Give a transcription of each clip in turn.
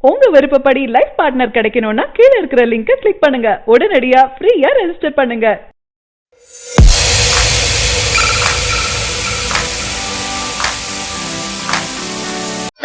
உங்க விருப்பப்படி life partner கிடைக்கணும்னா கீழே இருக்கிற லிங்கை கிளிக் பண்ணுங்க. உடனடியா ஃப்ரீயா ரெஜிஸ்டர் பண்ணுங்க.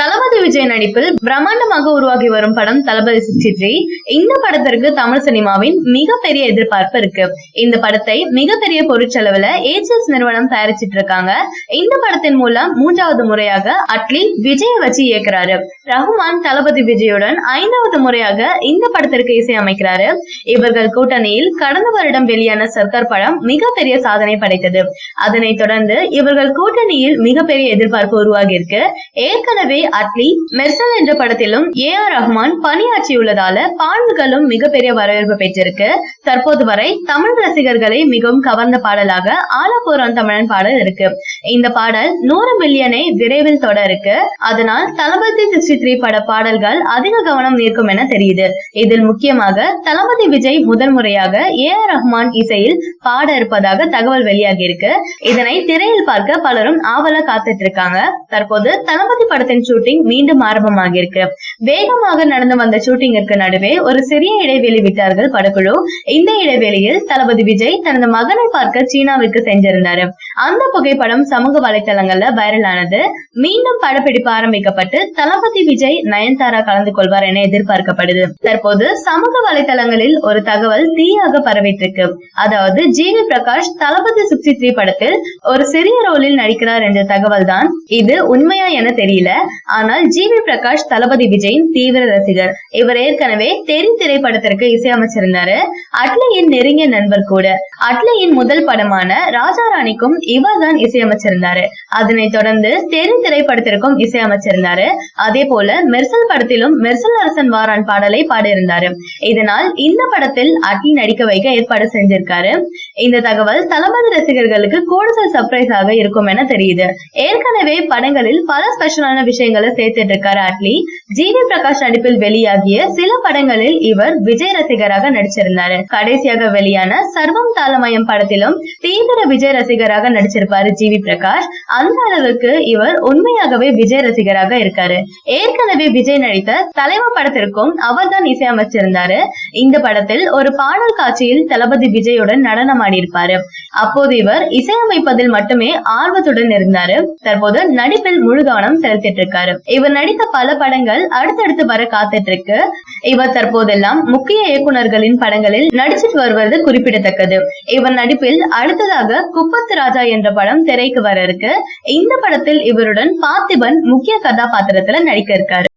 தளபதி விஜய் நடிப்பில் பிரம்மாண்டமாக உருவாகி வரும் படம் தளபதி 63. இந்த படத்திற்கு தமிழ் சினிமாவின் மிகப்பெரிய எதிர்பார்ப்பு இருக்கு. இந்த படத்தை மிகப்பெரிய பொருட்செலவுல ஏஜிஎஸ் நிறுவனம் தயாரிச்சிட்டு இருக்காங்க. இந்த படத்தின் மூலம் 3வது முறையாக அட்லி விஜய வச்சு இயக்குறாரு. ரஹ்மான் தளபதி விஜயுடன் 5வது முறையாக இந்த படத்திற்கு இசையமைக்கிறாரு. இவர்கள் கூட்டணியில் கடந்த வருடம் வெளியான சர்க்கார் படம் மிகப்பெரிய சாதனை படைத்தது. அதனைத் தொடர்ந்து இவர்கள் கூட்டணியில் மிகப்பெரிய எதிர்பார்ப்பு உருவாகி இருக்கு. ஏற்கனவே அட்லி மெர்சல் என்ற படத்திலும் ஏஆர் ரஹ்மான் பணியாற்றியுள்ளதால பாடல்களும் மிகப்பெரிய வரவேற்பு பெற்றிருக்கு. தற்போது வரை தமிழ் ரசிகர்களை மிகவும் கவர்ந்த பாடலாக ஆலப்போரான் தமிழன் பாடல் இருக்கு. இந்த பாடல் 100 மில்லியனை விரைவில் தொட இருக்கு. அதனால் தளபதி 63 பட பாடல்கள் அதிக கவனம் ஈர்க்கும் என தெரியுது. இதில் முக்கியமாக தளபதி விஜய் முதல் முறையாக ஏஆர் ரஹ்மான் இசையில் பாட இருப்பதாக தகவல் வெளியாகி இருக்கு. இதனை திரையில் பார்க்க பலரும் ஆவலா காத்துட்டு இருக்காங்க. தற்போது தளபதி படத்தின் ஷூட்டிங் மீண்டும் ஆரம்பமாகி இருக்கு. வேகமாக நடந்து வந்த ஷூட்டிங்கிற்கு நடுவே ஒரு சிறிய இடைவெளி விட்டார்கள் படக்குழு. இந்த இடைவெளியில் தளபதி விஜய் தனது மகனை பார்க்க சீனாவிற்கு சென்றிருந்தாரு. அந்த புகைப்படம் சமூக வலைதளங்கள்ல வைரல் ஆனது. மீண்டும் படப்பிடிப்பு ஆரம்பிக்கப்பட்டு தளபதி விஜய் நயன்தாரா கலந்து கொள்வார் என எதிர்பார்க்கப்படுது. தற்போது சமூக வலைதளங்களில் ஒரு தகவல் தீயாக பரவிட்டு இருக்கு. அதாவது ஜிவி பிரகாஷ் தளபதி 63 படத்தில் ஒரு சிறிய ரோலில் நடிக்கிறார் என்ற தகவல் தான். இது உண்மையா என தெரியல. ஆனால் ஜிவி பிரகாஷ் தளபதி விஜயின் தீவிர ரசிகர். இவர் ஏற்கனவே தெரி திரைப்படத்திற்கு இசையமைச்சிருந்தாரு. அட்லியின் நெருங்கிய நண்பர் கூட. அட்லியின் முதல் படமான ராஜா ராணிக்கும் இவர் தான் இசையமைச்சிருந்தாரு. அதனைத் தொடர்ந்து தெரி திரைப்படத்திற்கும் இசையமைச்சிருந்தாரு. அதே போல மெர்சல் படத்திலும் மெர்சல் அரசன் வாரான் பாடலை பாடியிருந்தாரு. இதனால் இந்த படத்தில் அட்லி நடிக்க வைக்க ஏற்பாடு செஞ்சிருக்காரு. இந்த தகவல் தளபதி ரசிகர்களுக்கு கூடுதல் சர்ப்ரைஸாக இருக்கும் என தெரியுது. ஏற்கனவே படங்களில் பல ஸ்பெஷலான விஷயங்களை சேர்த்துட்டு இருக்காரு அட்லி. ஜிவி பிரகாஷ் நடிப்பில் வெளியாகிய சில படங்களில் இவர் விஜய் ரசிகராக நடிச்சிருந்தாரு. கடைசியாக வெளியான சர்வம் தாளமயம் படத்திலும் தீவிர விஜய் ரசிகராக நடிச்சிருப்பாரு ஜிவி பிரகாஷ். அந்த அளவுக்கு இவர் உண்மையாகவே விஜய் ரசிகராக இருக்காரு. ஏற்கனவே விஜய் நடித்த தலைவா படத்திற்கும் அவர் தான் இசையமைச்சிருந்தாரு. இந்த படத்தில் ஒரு பாடல் காட்சியில் தளபதி விஜயுடன் நடனமாடி இருப்பாரு. அப்போது இவர் இசையமைப்பதில் மட்டுமே ஆர்வத்துடன் இருந்தாரு. தற்போது நடிப்பில் முழு கவனம் செலுத்திட்டு இருக்காரு. இவர் நடித்த பல படங்கள் அடுத்தடுத்து வர காத்துட்டு இருக்கு. இவர் தற்போதெல்லாம் முக்கிய இயக்குநர்களின் படங்களில் நடிச்சிட்டு வருவது குறிப்பிடத்தக்கது. இவர் நடிப்பில் அடுத்ததாக குப்பத்து ராஜா என்ற படம் திரைக்கு வர இருக்கு. இந்த படத்தில் இவருடன் பார்த்திபன் முக்கிய கதாபாத்திரத்துல நடிக்க இருக்காரு.